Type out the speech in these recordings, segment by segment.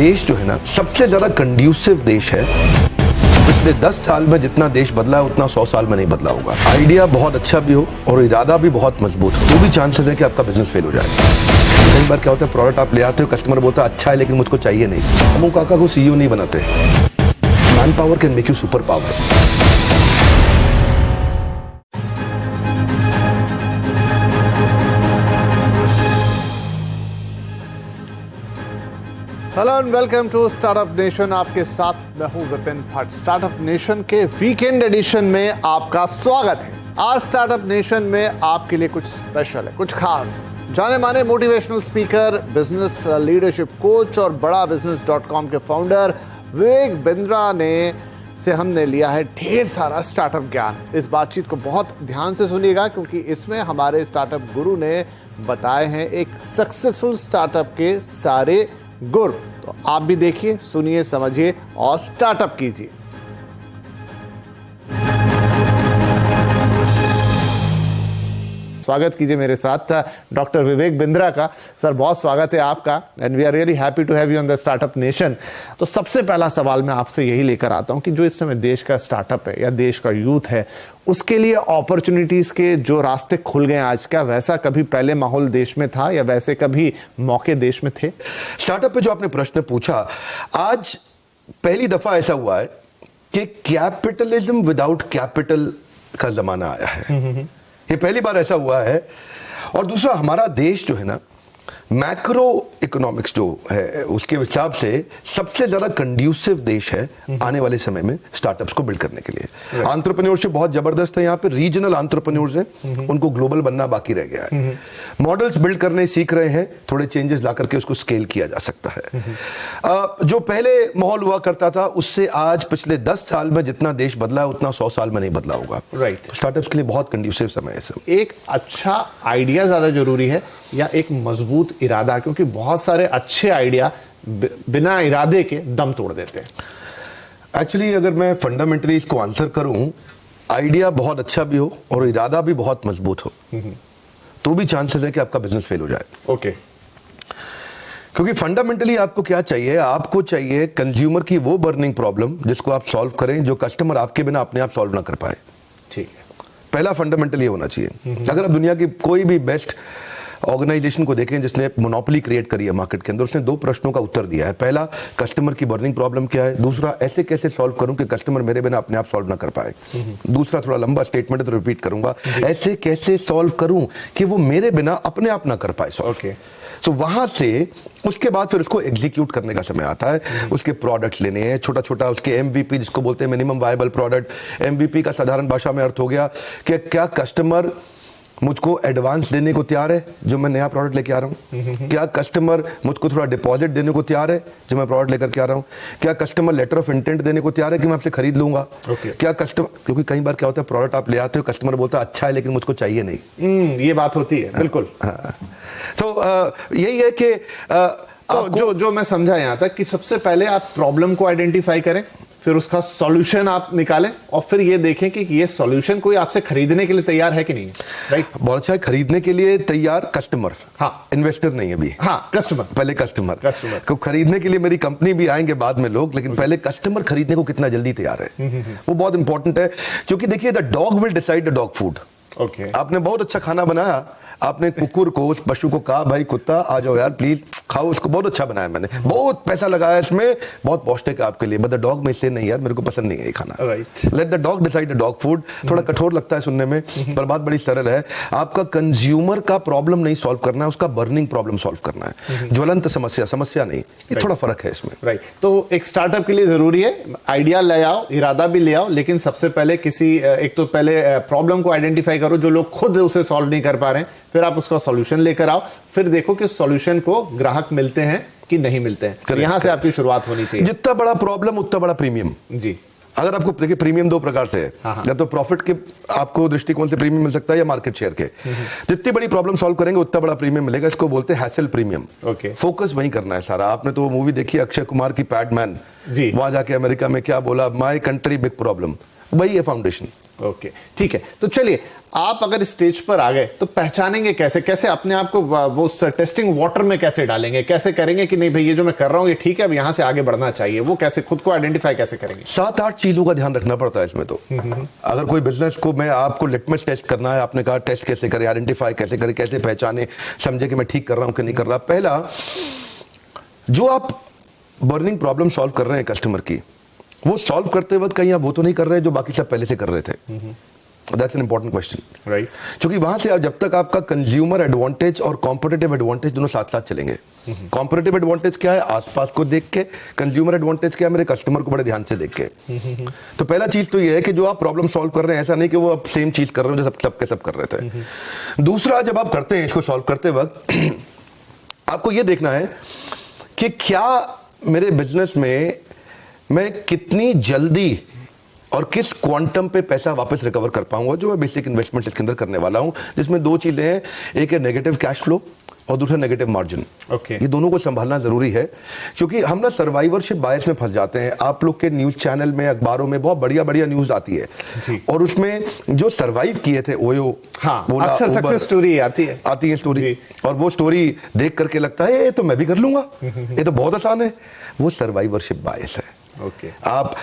देश जो है ना सबसे ज्यादा कंड्यूसिव देश है। पिछले 10 साल में जितना देश बदला है उतना 100 साल में नहीं बदला होगा। आइडिया बहुत अच्छा भी हो और इरादा भी बहुत मजबूत हो तो भी चांसेस है कि आपका बिजनेस फेल हो जाए। कई बार क्या होता है, प्रोडक्ट आप ले आते हो, कस्टमर बोलता है अच्छा है लेकिन मुझको चाहिए नहीं। हम काका को सीईओ नहीं बनाते। Man power can make you super power. Hello and welcome to startup nation. आपके साथ मैं हूं विपिन भट्ट। स्टार्टअप नेशन के वीकेंड एडिशन में आपका स्वागत है। आज स्टार्टअप नेशन में आपके लिए कुछ स्पेशल है, कुछ खास। जाने माने motivational speaker, business leadership coach और बड़ा बिजनेस.com के फाउंडर विवेक बिंद्रा ने से हमने लिया है ढेर सारा स्टार्टअप ज्ञान। इस बातचीत को बहुत ध्यान से सुनिएगा क्योंकि इसमें हमारे स्टार्टअप गुरु ने बताए हैं एक सक्सेसफुल स्टार्टअप के सारे गुर। तो आप भी देखिए, सुनिए, समझिए और स्टार्टअप कीजिए। स्वागत कीजिए मेरे साथ डॉक्टर विवेक बिंद्रा का। सर बहुत स्वागत है आपका and we are really happy to have you on the startup nation. तो सबसे पहला सवाल मैं आपसे यही लेकर आता हूं कि जो इस समय देश का स्टार्टअप है या देश का यूथ है, उसके लिए अपॉर्चुनिटीज के जो रास्ते खुल गए आज, क्या वैसा कभी पहले माहौल देश में था या वैसे कभी मौके देश में थे? स्टार्टअप पे जो आपने प्रश्न पूछा, आज पहली दफा ऐसा हुआ है कि कैपिटलिज्म विदाउट कैपिटल का जमाना आया है। ये पहली बार ऐसा हुआ है। और दूसरा, हमारा देश जो है ना, मैक्रो इकोनॉमिक्स जो है उसके हिसाब से सबसे ज्यादा कंड्यूसिव देश है आने वाले समय में स्टार्टअप्स को बिल्ड करने के लिए। एंटरप्रेन्योरशिप बहुत जबरदस्त है यहाँ पे। रीजनल एंटरप्रेन्योर्स हैं, उनको ग्लोबल बनना बाकी रह गया है। मॉडल्स बिल्ड करने सीख रहे हैं, थोड़े चेंजेस ला करके उसको स्केल किया जा सकता है। जो पहले माहौल हुआ करता था उससे आज पिछले 10 साल में जितना देश बदला है उतना 100 साल में नहीं बदला होगा। राइट। स्टार्टअप्स के लिए बहुत कंड्यूसिव समय है सब। एक अच्छा आइडिया ज्यादा जरूरी है या एक मजबूत इरादा? क्योंकि बहुत सारे अच्छे आइडिया बिना इरादे के दम तोड़ देते हैं। एक्चुअली अगर मैं फंडामेंटली इसको आंसर करूं, आइडिया बहुत अच्छा भी हो और इरादा भी बहुत मजबूत हो तो भी चांसेस है कि आपका बिजनेस फेल हो जाए। ओके। क्योंकि फंडामेंटली आपको क्या चाहिए? आपको चाहिए कंज्यूमर की वो बर्निंग प्रॉब्लम जिसको आप सॉल्व करें, जो कस्टमर आपके बिना अपने आप सॉल्व ना कर पाए। ठीक है। पहला फंडामेंटल ये होना चाहिए। अगर आप दुनिया की कोई भी बेस्ट ऑर्गेनाइजेशन को देखें जिसने मोनोपोली क्रिएट करी है मार्केट के अंदर, उसने 2 प्रश्नों का उत्तर दिया है। पहला, कस्टमर की बर्निंग प्रॉब्लम क्या है। दूसरा, ऐसे कैसे सॉल्व करूं कि कस्टमर मेरे बिना अपने आप सॉल्व ना कर पाए। दूसरा थोड़ा लंबा स्टेटमेंट है तो रिपीट करूंगा, ऐसे कैसे सॉल्व करूं कि वो मेरे बिना अपने आप ना कर पाए सॉल्व। ओके। तो वहां से उसके बाद फिर उसको एग्जीक्यूट करने का समय आता है। उसके प्रोडक्ट्स लेने हैं, छोटा छोटा उसके MVP जिसको बोलते हैं मिनिमम वायबल प्रोडक्ट। MVP का साधारण भाषा में अर्थ हो गया कि क्या कस्टमर मुझको एडवांस देने को तैयार है जो मैं नया प्रोडक्ट लेके आ रहा हूं? क्या कस्टमर मुझको थोड़ा डिपॉजिट देने को तैयार है जो मैं प्रोडक्ट लेकर के आ रहा हूं? क्या कस्टमर लेटर ऑफ इंटेंट देने को तैयार है कि मैं आपसे खरीद लूंगा? क्या कस्टमर, क्योंकि कई बार क्या होता है, प्रोडक्ट आप ले आते हो, कस्टमर बोलता है अच्छा है लेकिन मुझको चाहिए नहीं। ये बात होती है। बिल्कुल। तो यही है कि तो जो मैं समझा यहां तक कि सबसे पहले आप प्रॉब्लम को आइडेंटिफाई करें, फिर उसका सॉल्यूशन आप निकालें और फिर ये देखें कि ये सॉल्यूशन कोई आपसे खरीदने के लिए तैयार है कि नहीं। राइट। बहुत अच्छा है। खरीदने के लिए तैयार कस्टमर, हाँ, इन्वेस्टर नहीं अभी। हाँ, कस्टमर। पहले कस्टमर को खरीदने के लिए मेरी कंपनी भी आएंगे बाद में लोग, लेकिन पहले कस्टमर खरीदने को कितना जल्दी तैयार है वो बहुत इंपॉर्टेंट है। क्योंकि देखिए, the dog will decide the dog food. Okay. आपने बहुत अच्छा खाना बनाया, आपने कुकुर को, उस पशु को कहा भाई कुत्ता आ जाओ यार प्लीज खाओ, इसको बहुत अच्छा बनाया मैंने, बहुत पैसा लगाया इसमें, बहुत पौष्टिक है आपके लिए, बट द डॉग में से नहीं यार मेरे को पसंद नहीं है ये खाना। Right. Let the dog decide the dog food. थोड़ा कठोर लगता है सुनने में पर बात बड़ी सरल है। आपका कंज्यूमर का प्रॉब्लम नहीं सॉल्व करना है, उसका बर्निंग प्रॉब्लम सॉल्व करना है। ज्वलंत समस्या नहीं। ये थोड़ा फर्क है इसमें। राइट। तो एक स्टार्टअप के लिए जरूरी है आइडिया ले आओ, इरादा भी ले आओ, लेकिन सबसे पहले एक तो पहले प्रॉब्लम को आइडेंटिफाई करो जो लोग खुद उसे सॉल्व नहीं कर पा रहे हैं, फिर आप उसका सॉल्यूशन लेकर आओ, फिर देखो कि सॉल्यूशन को ग्राहक मिलते हैं कि नहीं मिलते हैं। यहां से आपकी शुरुआत होनी चाहिए। जितना बड़ा प्रॉब्लम उतना बड़ा प्रीमियम। जी। अगर आपको देखिए, प्रीमियम 2 प्रकार से है। या तो प्रॉफिट के आपको दृष्टिकोण से प्रीमियम मिल सकता है या मार्केट शेयर के। जितनी बड़ी प्रॉब्लम सॉल्व करेंगे उतना बड़ा प्रीमियम मिलेगा। इसको बोलते हैं हैसल प्रीमियम। ओके। फोकस वहीं करना है सारा। आपने तो मूवी देखी अक्षय कुमार की पैडमैन, वहां जाके अमेरिका में क्या बोला, माय कंट्री बिग प्रॉब्लम, वही है फाउंडेशन। ओके, ठीक है। तो चलिए, आप अगर स्टेज पर आ गए तो पहचानेंगे कैसे, कैसे अपने आप को वो टेस्टिंग वाटर में कैसे डालेंगे, कैसे करेंगे कि नहीं भाई ये जो मैं कर रहा हूं ये ठीक है, अब यहां से आगे बढ़ना चाहिए, वो कैसे खुद को आइडेंटिफाई कैसे करेंगे? 7-8 चीजों का ध्यान रखना पड़ता है इसमें। तो अगर कोई बिजनेस को मैं आपको लिटमस टेस्ट करना है, आपने कहा टेस्ट कैसे करें, आइडेंटिफाई कैसे करें, कैसे पहचाने, समझे कि मैं ठीक कर रहा हूं कि नहीं कर रहा। पहला, जो आप बर्निंग प्रॉब्लम सॉल्व कर रहे हैं कस्टमर की, वो सॉल्व करते वक्त कहीं आप वो तो नहीं कर रहे जो बाकी सब पहले से कर रहे थे। That's an important question, right? क्योंकि वहां से आप जब तक आपका कंज्यूमर एडवांटेज और कॉम्पिटिटिव एडवांटेज दोनों साथ साथ चलेंगे। कॉम्पिटिटिव एडवांटेज क्या है? आसपास को देख के। कंज्यूमर एडवांटेज क्या है? मेरे कस्टमर को बड़े ध्यान से देख के। तो पहला चीज तो ये है कि जो आप प्रॉब्लम सॉल्व कर रहे हैं, ऐसा नहीं कि वो आप सेम चीज कर रहे हो जो सब कर रहे थे। दूसरा, जब आप करते हैं इसको सॉल्व करते वक्त आपको ये देखना है कि क्या मेरे बिजनेस में मैं कितनी जल्दी और किस क्वांटम पे पैसा वापस रिकवर कर पाऊंगा, जो मैं बेसिक इन्वेस्टमेंट इसके अंदर करने वाला हूं, जिसमें दो चीजें हैं, एक है नेगेटिव कैश फ्लो और दूसरा नेगेटिव मार्जिन। ओके, ये दोनों को संभालना जरूरी है, क्योंकि हम ना सर्वाइवरशिप बायस में फंस जाते हैं। आप लोग के न्यूज चैनल में, अखबारों में बहुत बढ़िया बढ़िया न्यूज आती है और उसमें जो सर्वाइव किए थे ओयो, अक्सर सक्सेस स्टोरी आती है स्टोरी, और वो स्टोरी देख करके लगता है ये तो मैं भी कर लूंगा, ये तो बहुत आसान है। वो सर्वाइवरशिप बायस है। ओके, आप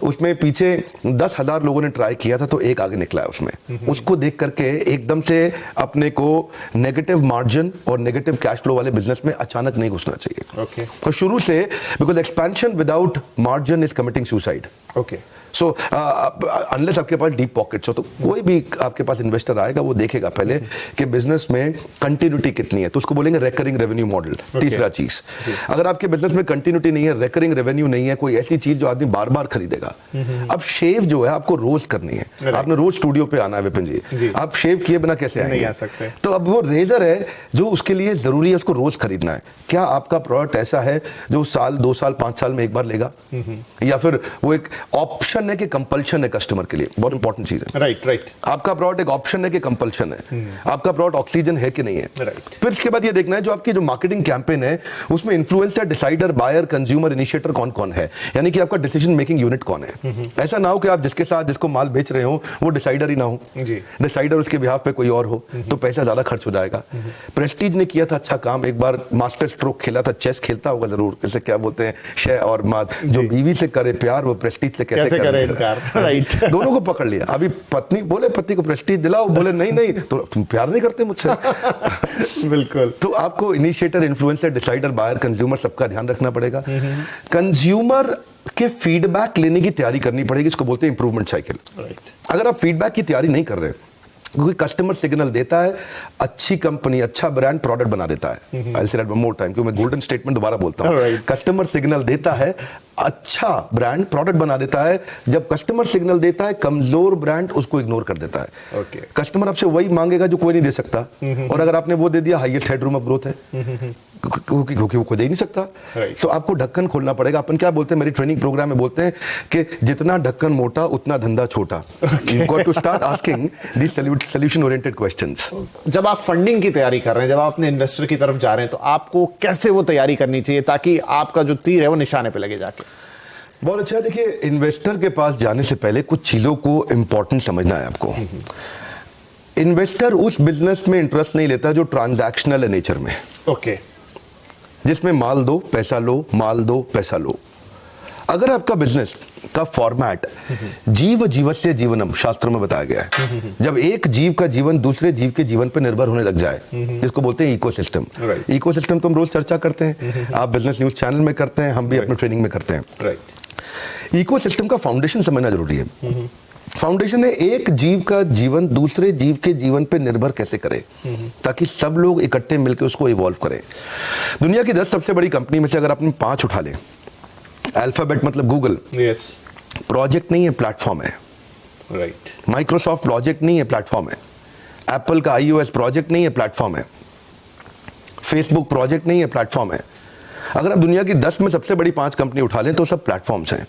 उसमें पीछे 10,000 लोगों ने ट्राई किया था तो एक आगे निकला है उसमें। उसको देख करके एकदम से अपने को नेगेटिव मार्जिन और नेगेटिव कैश फ्लो वाले बिजनेस में अचानक नहीं घुसना चाहिए। ओके, तो शुरू से, because expansion without margin is committing suicide. Okay, so unless आपके पास डीप पॉकेट्स हो, तो कोई भी आपके पास इन्वेस्टर आएगा वो देखेगा पहले कि बिजनेस में कंटिन्यूटी कितनी है, तो उसको बोलेंगे रेकरिंग रेवेन्यू मॉडल। तीसरा चीज, अगर आपके बिजनेस में कंटिन्यूटी नहीं है, रेकरिंग रेवेन्यू नहीं है, कोई ऐसी चीज जो आदमी बार बार खरीदेगा। अब शेव जो है आपको रोज करनी है, आपने रोज स्टूडियो पे आना है विपिन जी, आप शेव किए बिना कैसे आएंगे? नहीं आ सकते। तो अब वो रेजर है जो उसके लिए जरूरी है, उसको रोज खरीदना है। क्या आपका प्रोडक्ट ऐसा है जो साल, 2 साल, 5 साल में एक बार लेगा, या फिर वो एक ऑप्शन है कि कंपल्शन है कस्टमर के लिए? बहुत इंपॉर्टेंट चीज है। राइट। आपका प्रोडक्ट एक ऑप्शन है कि कंपल्शन है? आपका प्रोडक्ट ऑक्सीजन है कि नहीं है? फिर इसके बाद ये देखना है जो आपकी जो मार्केटिंग कैंपेन है उसमें influencer, decider, buyer, consumer, initiator कौन कौन है, यानी कि आपका डिसीजन मेकिंग यूनिट कौन है। ऐसा ना हो कि आप जिसके साथ जिसको माल बेच रहे हो वो डिसाइडर ही ना हो, डिसाइडर उसके बिहाफ पे कोई और हो, तो पैसा ज्यादा खर्च हो जाएगा। प्रेस्टीज ने किया था अच्छा काम, एक बार मास्टर स्ट्रोक खेला था, चेस खेलता होगा जरूर, जैसे क्या बोलते हैं शय और माद, जो बीवी से करे प्यार वो प्रेस्टीज से कैसे करे इनकार। राइट, दोनों को पकड़ लिया। अभी पत्नी बोले पति को प्रेस्टीज दिलाओ, बोले नहीं तो तुम प्यार नहीं करते मुझसे। बिल्कुल। तो आपको initiator, influencer, decider, buyer, consumer सबका ध्यान रखना पड़ेगा। कंज्यूमर के फीडबैक लेने की तैयारी करनी पड़ेगी, इसको बोलते हैं इंप्रूवमेंट साइकिल। अगर आप फीडबैक की तैयारी नहीं कर रहे, क्योंकि कस्टमर सिग्नल देता है, अच्छी कंपनी, अच्छा ब्रांड प्रोडक्ट बना देता है। I'll say that one more time, क्योंकि मैं गोल्डन स्टेटमेंट दोबारा बोलता हूँ। कस्टमर सिग्नल देता है, अच्छा ब्रांड प्रोडक्ट बना देता है। जब कस्टमर सिग्नल देता है, कमजोर ब्रांड उसको इग्नोर कर देता है। कस्टमर आपसे वही मांगेगा जो कोई नहीं दे सकता, और अगर आपने वो दे दिया, हाईएस्ट हेडरूम ऑफ ग्रोथ है, क्योंकि वो खुद ही नहीं सकता। तो आपको ढक्कन खोलना पड़ेगा। अपन क्या बोलते हैं, मेरी ट्रेनिंग प्रोग्राम में बोलते हैं कि जितना ढक्कन मोटा उतना धंधा छोटा। You got to start asking these solution oriented questions. जब आप फंडिंग की तैयारी कर रहे हैं, जब आप अपने इन्वेस्टर की तरफ जा रहे हैं, तो आपको कैसे वो तैयारी करनी चाहिए ताकि आपका जो तीर है वो निशाने पे लगे जाके? बहुत अच्छा। देखिए, इन्वेस्टर के पास जाने से पहले कुछ चीजों को इंपॉर्टेंट समझना है आपको। इन्वेस्टर उस बिजनेस में इंटरेस्ट नहीं लेता जो ट्रांजैक्शनल है नेचर में। ओके, जिसमें माल दो पैसा लो, माल दो पैसा लो। अगर आपका बिजनेस का फॉर्मेट जीव जीवस्य जीवनम शास्त्र में बताया गया है, जब एक जीव का जीवन दूसरे जीव के जीवन पर निर्भर होने लग जाए, जिसको बोलते हैं इकोसिस्टम। इकोसिस्टम तो हम रोज चर्चा करते हैं, आप बिजनेस न्यूज चैनल में करते हैं, हम भी अपने ट्रेनिंग में करते हैं। इकोसिस्टम का फाउंडेशन समझना जरूरी है। फाउंडेशन है एक जीव का जीवन दूसरे जीव के जीवन पे निर्भर कैसे करे, ताकि सब लोग इकट्ठे मिलकर उसको इवॉल्व करें। दुनिया की 10 सबसे बड़ी कंपनी में से अगर आपने 5 उठा ले, अल्फाबेट मतलब गूगल, प्रोजेक्ट नहीं है, प्लेटफॉर्म है। माइक्रोसॉफ्ट प्रोजेक्ट नहीं है, प्लेटफॉर्म है। एप्पल का iOS प्रोजेक्ट नहीं है, प्लेटफॉर्म है। फेसबुक प्रोजेक्ट नहीं है, प्लेटफॉर्म है। अगर आप दुनिया की 10 में सबसे बड़ी 5 कंपनी उठा लें तो सब प्लेटफॉर्म्स हैं।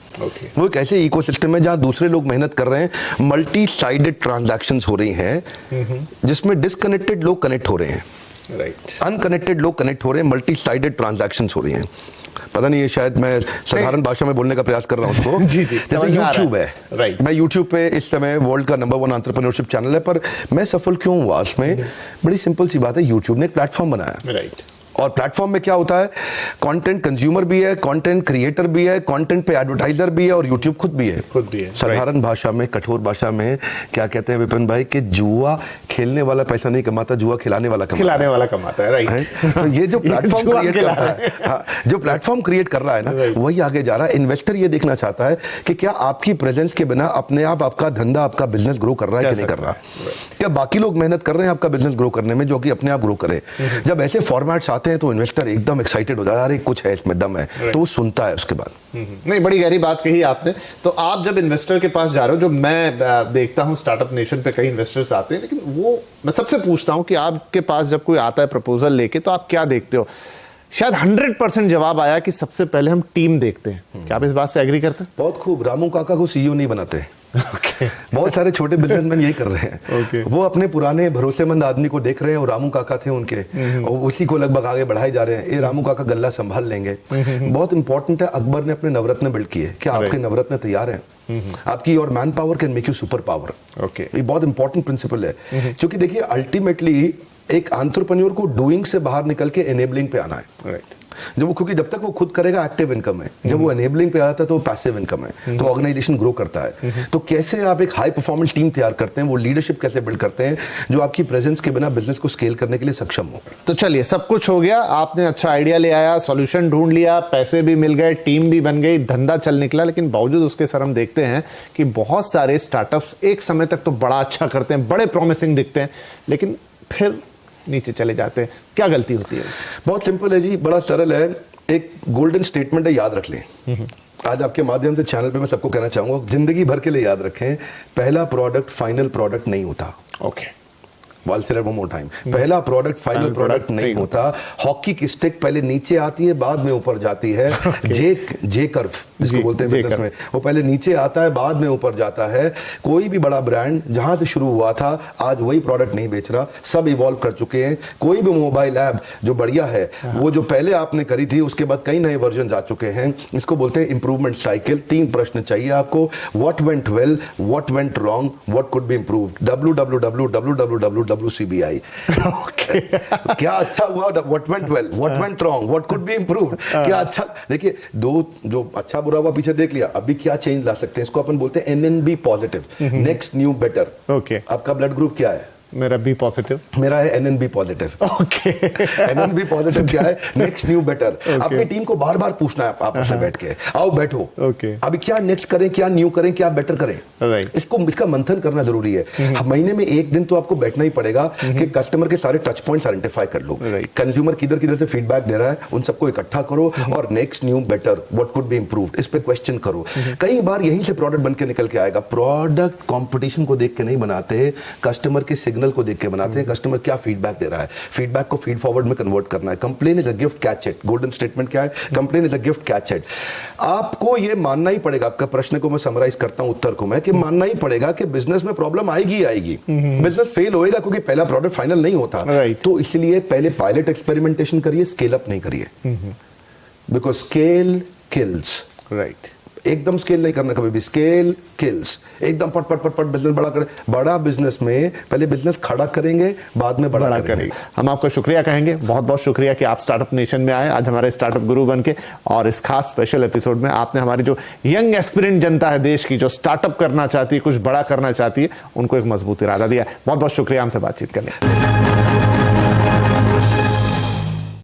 वो एक ऐसे इकोसिस्टम है जहां दूसरे लोग मेहनत कर रहे हैं, मल्टी साइडेड ट्रांजैक्शंस हो रही हैं, जिसमें डिसकनेक्टेड लोग कनेक्ट हो रहे हैं, अनकनेक्टेड लोग कनेक्ट हो रहे हैं, मल्टी साइडेड ट्रांजैक्शंस हो रही हैं। पता नहीं, ये शायद मैं साधारण भाषा में बोलने का प्रयास कर रहा हूँ उसको। जी, जैसे यूट्यूब है, राइट। मैं यूट्यूब पे इस समय वर्ल्ड का नंबर 1 एंटरप्रेन्योरशिप चैनल है, पर मैं सफल क्यों हुआ उसमें? बड़ी सिंपल सी बात है, यूट्यूब ने एक प्लेटफॉर्म बनाया, राइट। और प्लेटफॉर्म में क्या होता है, कंटेंट कंज्यूमर भी है, कंटेंट क्रिएटर भी है, कंटेंट पे एडवर्टाइजर भी है, और यूट्यूब खुद भी है। साधारण भाषा में, कठोर भाषा में क्या कहते हैं विपिन भाई, कि जुआ खेलने वाला पैसा नहीं कमाता, जुआ खिलाने वाला कमाता है, राइट। तो ये जो प्लेटफॉर्म क्रिएट करता है, हाँ, जो प्लेटफॉर्म क्रिएट कर रहा है ना, वही आगे जा रहा है। इन्वेस्टर ये देखना चाहता है कि क्या आपकी प्रेजेंस के बिना अपने आप आपका धंधा, आपका बिजनेस ग्रो कर रहा है कि नहीं कर रहा, क्या बाकी लोग मेहनत कर रहे हैं आपका बिजनेस ग्रो करने में, जो कि अपने आप ग्रो करे। जब ऐसे फॉर्मेट्स आते हैं तो इन्वेस्टर एकदम एक्साइटेड हो जाता है, अरे कुछ है इसमें, दम है, तो वो सुनता है उसके बाद। नहीं, बड़ी गहरी बात कही आपने। तो आप जब इन्वेस्टर के पास जा रहे हो, जो मैं देखता हूं स्टार्टअप नेशन पे कई इन्वेस्टर्स आते हैं, लेकिन वो मैं सबसे पूछता हूं कि आपके पास जब कोई आता है प्रपोजल लेके, तो आप क्या देखते हो? शायद 100% जवाब आया कि सबसे पहले हम टीम देखते हैं। क्या आप इस बात से एग्री करते हैं? बहुत खूब। रामू काका को सीईओ नहीं बनाते। बहुत सारे छोटे बिजनेसमैन यही कर रहे हैं। वो अपने पुराने भरोसेमंद आदमी को देख रहे हैं, और रामू काका थे उनके, और उसी को लगभग आगे बढ़ाए जा रहे हैं। ये रामू काका गल्ला संभाल लेंगे। बहुत इंपॉर्टेंट है, अकबर ने अपने नवरत्न बिल्ड किए, क्या आपके नवरत्न तैयार हैं? आपकी और man power can make you super power. ये बहुत इंपॉर्टेंट प्रिंसिपल है, क्योंकि देखिए अल्टीमेटली एक एंटरप्रेन्योर को डूइंग से बाहर निकल के एनेबलिंग पे आना है, राइट। जब वो, क्योंकि जब तक वो खुद करेगा एक्टिव इनकम है, जब वो एनेबलिंग पे आता है तो वो पैसिव इनकम है, तो ऑर्गेनाइजेशन ग्रो करता है। तो कैसे आप एक हाई परफॉर्मेंस टीम तैयार करते हैं, वो लीडरशिप कैसे बिल्ड करते हैं जो आपकी प्रेजेंस के बिना बिजनेस को स्केल करने के लिए सक्षम हो। तो चलिए, सब कुछ हो गया, आपने अच्छा आइडिया ले आया, सॉल्यूशन ढूंढ लिया, पैसे भी मिल गए, टीम भी बन गई, धंधा चल निकला, लेकिन बावजूद उसके सर हम देखते हैं कि बहुत सारे स्टार्टअप्स एक समय तक तो बड़ा अच्छा करते हैं, बड़े प्रॉमिसिंग दिखते हैं, लेकिन फिर नीचे चले जाते हैं। क्या गलती होती है? बहुत सिंपल है जी, बड़ा सरल है। एक गोल्डन स्टेटमेंट है, याद रख लें। आज आपके माध्यम से चैनल पे मैं सबको कहना चाहूंगा, जिंदगी भर के लिए याद रखें, पहला प्रोडक्ट फाइनल प्रोडक्ट नहीं होता। Okay, I'll say that one more time. पहला प्रोडक्ट फाइनल प्रोडक्ट नहीं होता। हॉकी की स्टिक पहले नीचे आती है, बाद में ऊपर जाती है। जे कर्व जिसको बोलते हैं बिजनेस में, वो पहले नीचे आता है, बाद में ऊपर जाता है। कोई भी बड़ा ब्रांड जहां से शुरू हुआ था, आज वही प्रोडक्ट नहीं बेच रहा, सब इवॉल्व कर चुके हैं। कोई भी मोबाइल ऐप जो बढ़िया है, वो जो पहले आपने करी थी, उसके बाद कई नए वर्जन आ चुके हैं। इसको बोलते हैं इंप्रूवमेंट साइकिल। 3 प्रश्न चाहिए आपको, what went well, what went wrong, what could be improved. WCBI। क्या अच्छा हुआ, what went well, what went wrong, what could be improved. क्या अच्छा, देखिए दो जो अच्छा बुरा हुआ पीछे देख लिया, अभी क्या चेंज ला सकते हैं, इसको अपन बोलते हैं NNB positive, next new better. Okay, आपका ब्लड ग्रुप क्या है? मेरा बी पॉजिटिव। मेरा है NNB positive. Okay, NNB positive क्या है? Next new better. अपनी टीम को बार बार पूछना है आपस में बैठ के, आओ बैठो, ओके, अभी क्या नेक्स्ट करें, क्या न्यू करें, क्या बेटर करें, राइट। इसका मंथन करना जरूरी है। महीने में एक दिन तो आपको बैठना ही पड़ेगा कि कस्टमर के सारे टच पॉइंट्स आइडेंटिफाई कर लो, कंज्यूमर किधर किधर से फीडबैक दे रहा है, उन सबको इकट्ठा करो, और next new better, what could be improved, इस पे क्वेश्चन करो। कई बार यहीं से प्रोडक्ट बन के निकल के आएगा। प्रोडक्ट कंपटीशन को देख के नहीं बनाते, कस्टमर के सिग्नल को देख के बनाते हैं। कस्टमर क्या फीडबैक दे रहा है, फीडबैक को फीड फॉरवर्ड में कन्वर्ट करना है। Complain is a gift, catch it. Golden statement क्या है? Complain is a gift, catch it. आपको ये मानना ही पड़ेगा, आपका प्रश्न को मैं समराइज करता हूं, उत्तर को मैं, कि मानना ही पड़ेगा कि बिजनेस में प्रॉब्लम आएगी आएगी, बिजनेस फेल होएगा, क्योंकि पहला प्रोडक्ट फाइनल नहीं होता। तो इसलिए पहले पायलट एक्सपेरिमेंटेशन करिए, स्केल अप नहीं करिए, बिकॉज स्केल किल्स। राइट, एकदम स्केल नहीं करना कभी भी, स्केल किल्स। एकदम पट पट पट पट बिजनेस बड़ा करें। बड़ा बिजनेस में पहले बिजनेस खड़ा करेंगे, बाद में बड़ा करेंगे। हम आपका शुक्रिया कहेंगे, बहुत बहुत शुक्रिया कि आप स्टार्टअप नेशन में आए, आज हमारे स्टार्टअप गुरु बन के, और इस खास स्पेशल एपिसोड में आपने हमारी जो यंग एस्पिरेंट जनता है देश की, जो स्टार्टअप करना चाहती है, कुछ बड़ा करना चाहती है, उनको एक मजबूत इरादा दिया। बहुत बहुत शुक्रिया हमसे बातचीत करने।